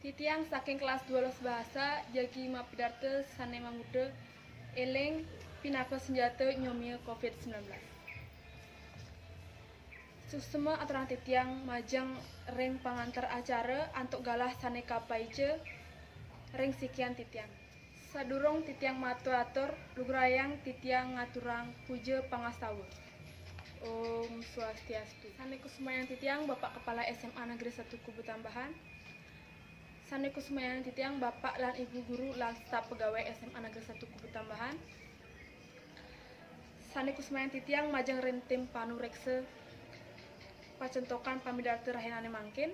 Titiang saking kelas 12 bahasa jagi mapidarte sane mangude eleng pinako senjata nyomia COVID-19. Susema aturan titiang majang ring pangantar acara antuk galah sane kapaice ring sikian titiang. Sadurung titiang matu atur lugrayang titiang ngaturang puja pangastawa. Om Swastiastu. Sane kusumayang titiang Bapak Kepala SMA Negeri 1 Kubu Tambahan. Sane kusumayang titiang Bapak lan Ibu Guru lan staf pegawai SMA Negeri 1 Kubu Tambahan. Sane kusumayang titiang majang rentim panu rekse pacentokan pamidarte rahinane mangkin.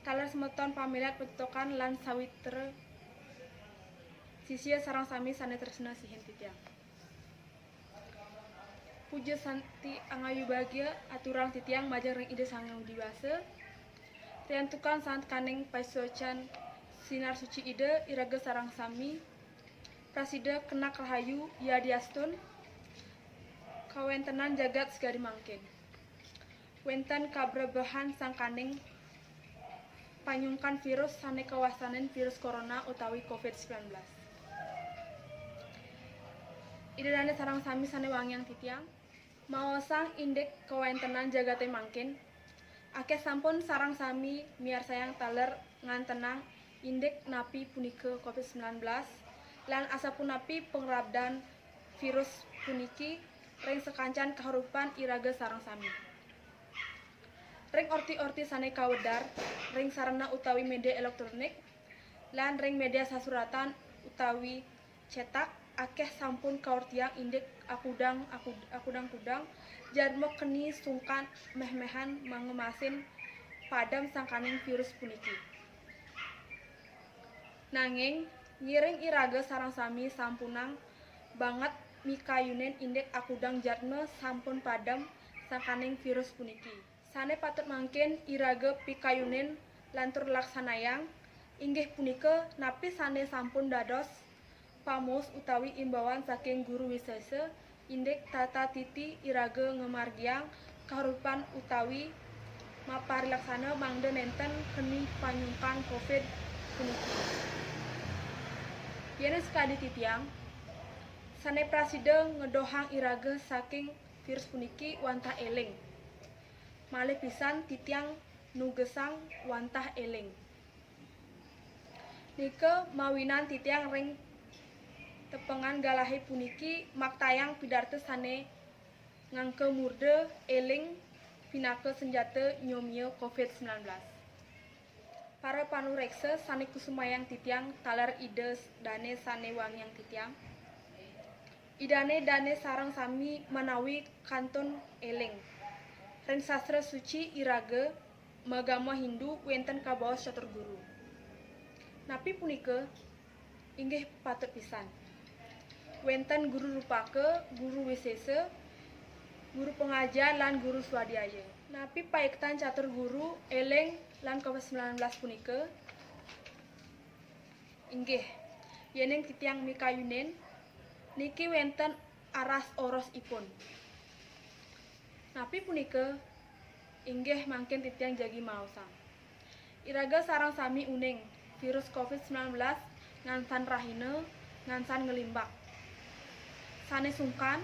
Taler semeton pamilat pentokan lan sawiter sisia sarang sami sane tresna sihin titiang. Puja santi angayu bahagia aturang titiang majang ring ide sangang diwase. Riantukan sant kaning paisocan sinar suci ide iraga sarang sami. Prasida kenak rahayu yadiastun. Kawentenan jagat segari mangkin. Wenten kabrebahan sang kaning panyungkan virus sane kawasanen virus corona utawi COVID-19. Idedane sarang sami sane wangyang titiang maosang indek kawentenan jagate mangkin. Akeh sampun sarang sami miar sayang taler ngantenang indek napi punike COVID-19 lan asapun napi pengrabdan virus puniki ring sekancan kaharupan iraga sarang sami. Ring orti-orti sane kawedar ring sarana utawi media elektronik lan ring media sasuratan utawi cetak akeh sampun kaortiang indek akudang-kudang jarmo keni sungkan meh-mehan mangemasin padam sangkaning virus puniki. Nanging ngiring iraga sarang sami sampunang banget mikayunen indek akudang jarme sampun padam sangkaning virus puniki. Sane patut mangkin iraga pikayunen lantur laksanayang inggih punika napi sane sampun dados pamos utawi imbauan saking guru wisesa indek tata titi iraga ngemargiang kaharupan utawi maparilaksana mangde nenten keni panyungkan COVID puniki. Yene sekadi titiang sane prasida ngedohang iraga saking virus puniki wantah eling. Malih pisan titiang nugesang wantah eling. Nike mawinan titiang ring tepengan galahi puniki maktayang pidarte sane ngangke murde eling pinake senjata nyomia COVID-19. Para panureksa sane kusumayang titiang taler ide dane sane wangyang titiang. Idane dane sarang sami manawi kantun eling. Ring sastra suci iraga magama Hindu wenten kabaos catur guru. Napi punika inggih patut pisan. Wenten guru rupake, guru wisesa, guru pengajar lan guru swadhyaya. Napi paektan catur guru eleng lan COVID-19 punika inggih yeneng titiang mikayunen niki wenten aras oros ipun. Napi punika inggih mangkin titiang jagi maosang. Iraga sarang sami uning virus COVID-19 ngansan rahina, ngansan ngelimbak. Sane sungkan,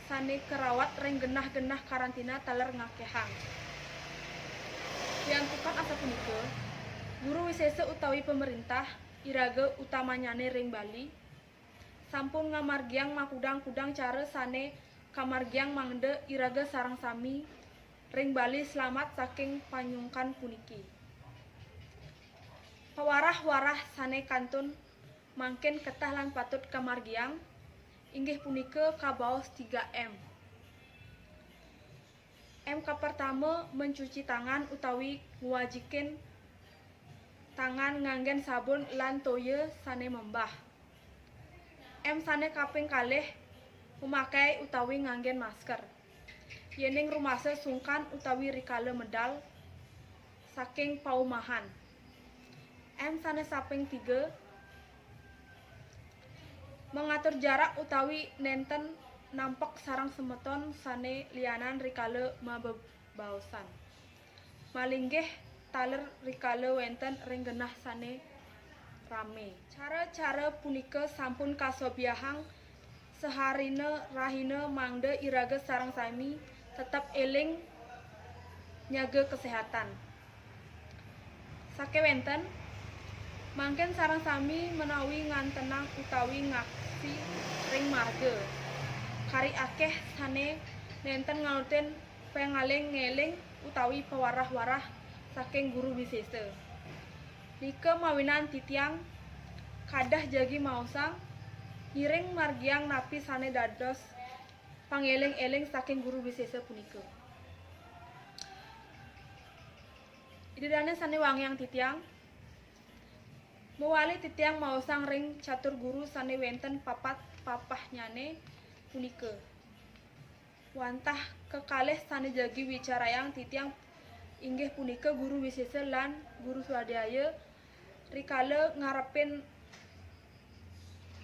sane kerawat ring genah-genah karantina taler ngakehang. Riantukan asa punika, guru wisesa utawi pemerintah iraga utamanyane ring Bali sampun ngamargiang makudang-kudang cara sane kamargiang mangde iraga sarang sami ring Bali selamat saking panyungkan puniki. Pawarah-warah sane kantun mangkin ketah lan patut kamargiang inggih punika kabaos 3M. M pertama mencuci tangan utawi ngwajikin tangan nganggen sabun lan toya sane membah. M sane kaping kalih memakai utawi nganggen masker. Yening rumasa sungkan utawi rikala medal saking paumahan. M sane saping 3 mengatur jarak utawi nenten nampak sarang semeton sane lianan rikala mabebaosan. Malinggih taler rikala wenten ring genah sane rame. Cara-cara punika sampun kasobiyahang seharina rahina mangda iraga sareng sami tetap eling nyaga kesehatan. Sakewenten mangken sareng sami menawi ngantenang utawi ngaksi ring marga. Kari akeh sane nenten nganuten pengaling-ngeling utawi pewarah-warah saking guru wisesa. Nika mawinan titiang kadah jagi maosang ngiring margiang napi sane dados pangeling-eling saking guru wisesa punika. Idedane sane wangyang titiang mewali titiang maosang ring catur guru sane wenten papat papahnyane punika. Wantah kekalih sane jagi wicarayang titiang inggih punika guru wisesa lan guru swadaya rikala ngarepin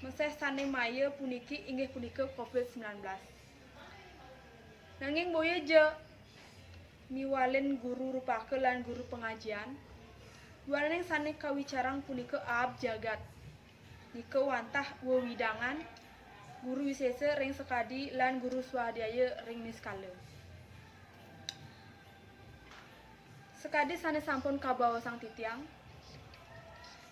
meseh sane maya puniki inggih punika COVID-19. Nanging boya je miwalin guru rupake lan guru pengajian duaning sane kawicarang punika aab jagat. Nika wantah wewidangan guru wisesa ring sekadi lan guru swadaya ring niskala. Sekadi sane sampun kabawa sang titiang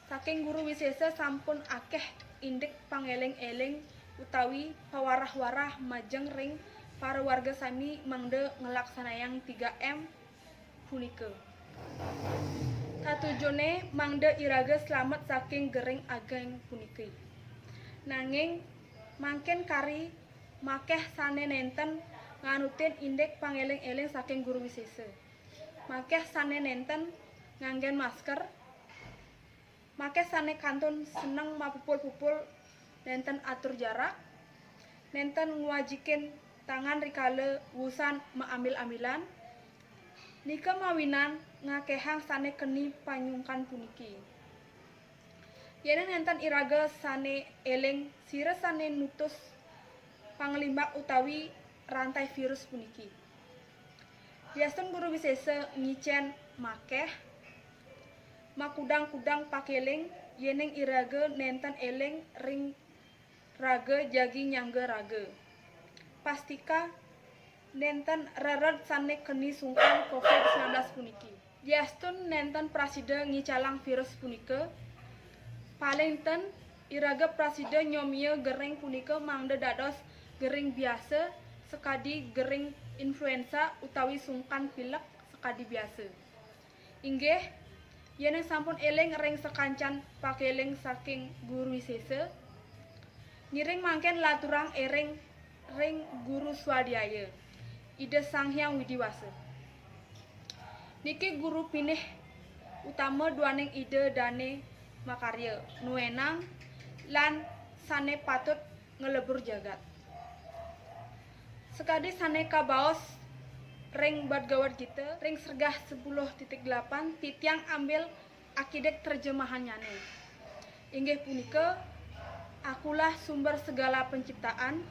saking guru wisesa sampun akeh indik pangeling-eling utawi pawarah-warah majeng ring para warga sami mangda ngelaksanayang 3M punika. Tatujone mangda iraga slamet saking gering ageng puniki. Nanging mangken kari makeh sane nenten nganutin indik pangeling-eling saking guru wisesa. Makeh sane nenten nganggen masker. Makeh sane kantun seneng mapupul-pupul nenten atur jarak. Nenten ngwajikin tangan rikala wusan maambil-ambilan. Nika mawinan ngakehang sane keni panyungkan puniki. Yen nenten iraga sane eling sira sane nutus panglimbak utawi rantai virus puniki. Biasun guru wisesa ngicen makeh makudang-kudang pakeling yeneng iraga nenten eling ring raga jagi nyangga raga. Pastika nenten rered sane keni sungkan COVID-19 puniki. Diastun nenten prasida ngicalang virus punika. Paling ten iraga prasida nyomia gering punika mangda dados gering biasa sekadi gering influenza utawi sungkan pilek sekadi biasa. Inggih yen sampun eling ring sekancan pakeling saking guru wisesa ngiring mangken laturang ering ring guru swadaya Ida Sang Hyang Widiwasa. Niki guru pinih utama duaning ide dane makarya nuenang lan sane patut ngelebur jagat. Sekadi sane kabaos ring badgawat kita ring sergah 10.8 titiang ambil akidat terjemahannya nih. Inggih punika akulah sumber segala penciptaan.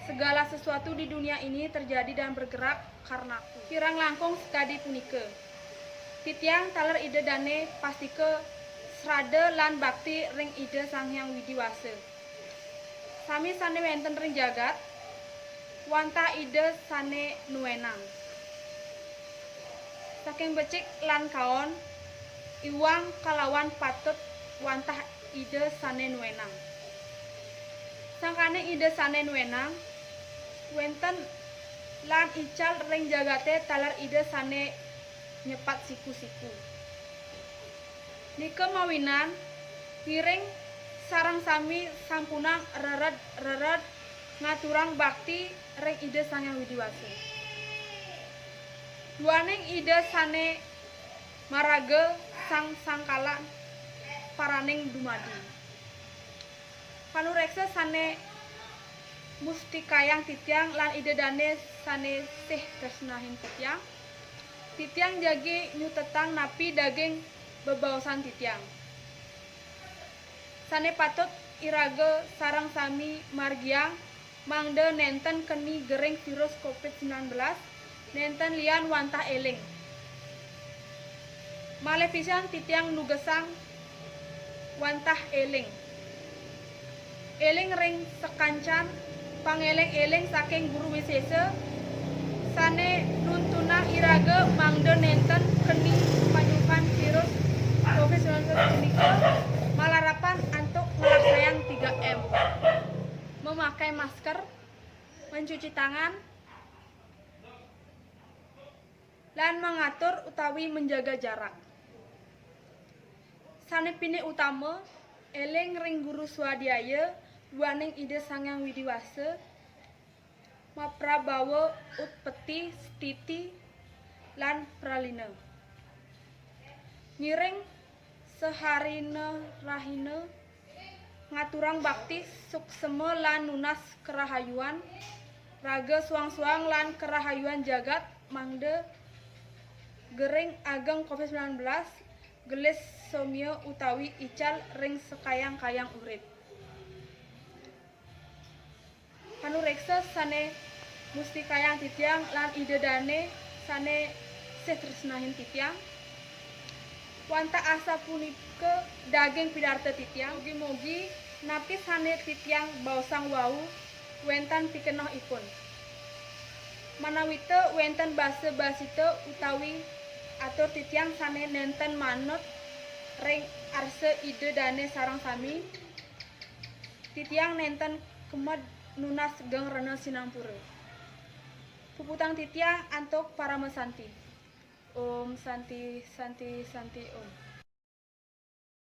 Segala sesuatu di dunia ini terjadi dan bergerak karenaku. Kirang langkung sekadi punika. Titiang taler ide dane pastike srada lan bakti ring ide Sang Hyang Widiwasa. Sami sane wenten ring jagat wanta ide sane nuenang. Saking becik lan kaon iwang kalawan patut wantah ide sane nuenang. Sangkane ide sane nuenang wenten lan ical ring jagate talar ide sane nyepat siku-siku. Nika mawinan piring sarang sami sampunang rered ngaturang bakti ring ide Sang Hyang Widiwasa. Duaning ide sane maraga sang sangkalan paraning dumadi. Panureksa sane mustikayang titiang lan ide dane sane sih tresnahin titiang. Titiang jagi nyutetang napi daging bebaosan titiang. Sane patut iraga sarang sami margiang mangda nenten keni gering virus COVID-19 nenten lian wantah eling. Malih pisan titiang nugesang wantah eling. Eling ring sekancan pangeling-eling saking guru wisesa sane nuntunang iraga mangde nenten keni panyukan virus COVID-19 punika malarapan antuk ngelaksayang 3M. Memakai masker, mencuci tangan, lan mengatur utawi menjaga jarak. Sanepine utama, eling ring guru swadhyaya duaning ide Sangyang Widiwasa maprabawa utpeti stiti lan pralina. Ngiring seharina rahina ngaturang bakti suksema lan nunas kerahayuan raga suang-suang lan kerahayuan jagat mangde gering ageng COVID-19 gelis somya utawi ical ring sekayang-kayang urip. Panureksa sane musti kayang titiang lan idedane sane setresnahin titiang. Wanta asa punika daging pidarta titiang mugi-mugi napi sane titiang baosang wau wentan pikenoh ipun. Manawita wenten basa-basita utawi atur titiang sane nenten manut ring arse ide dane sarang sami titiang nenten kemed nunas geng rena sinampura. Puputang titiang antuk para mesanti. Om Santi Santi Santi Om.